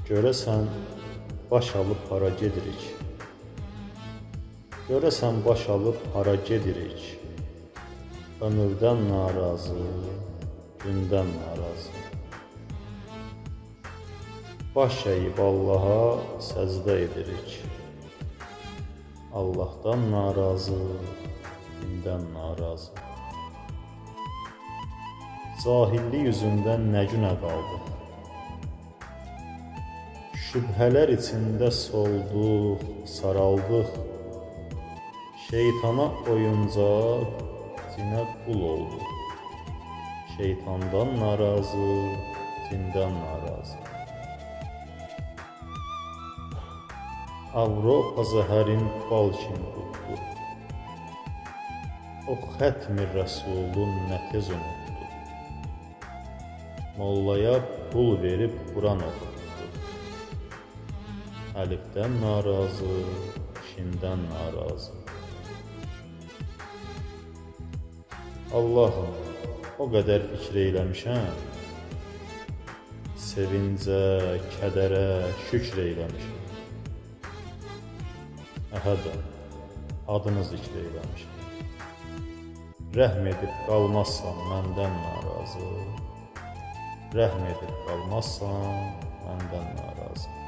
Görəsən baş alıb hara gedirik? Görəsən baş alıb hara gedirik? Ömürdən narazı, gündən narazı. Baş əyib Allaha səcdə edirik. Allahdan narazı, gündən narazı. Cahillik yüzündən nə günə qaldıq? Şübhələr içində solduq, saraldıq. Şeytana oyuncaq, cinə qul olduq. Şeytandan narazı, cindən narazı. Avropa zəhərin bal kimi qutdu. O xətmi rəsulun nə tez unutdu. Mollaya pul verib Quran oxutdu. Əlifdən narazı, şindən narazı. Allahım, o qədər fikir eyləmişəm, sevincə, kədərə şükr eyləmişəm. Əhədəm, adını zikr eyləmişəm. Rəhm edib qalmazsan məndən narazı, rəhm edib qalmazsan məndən narazı.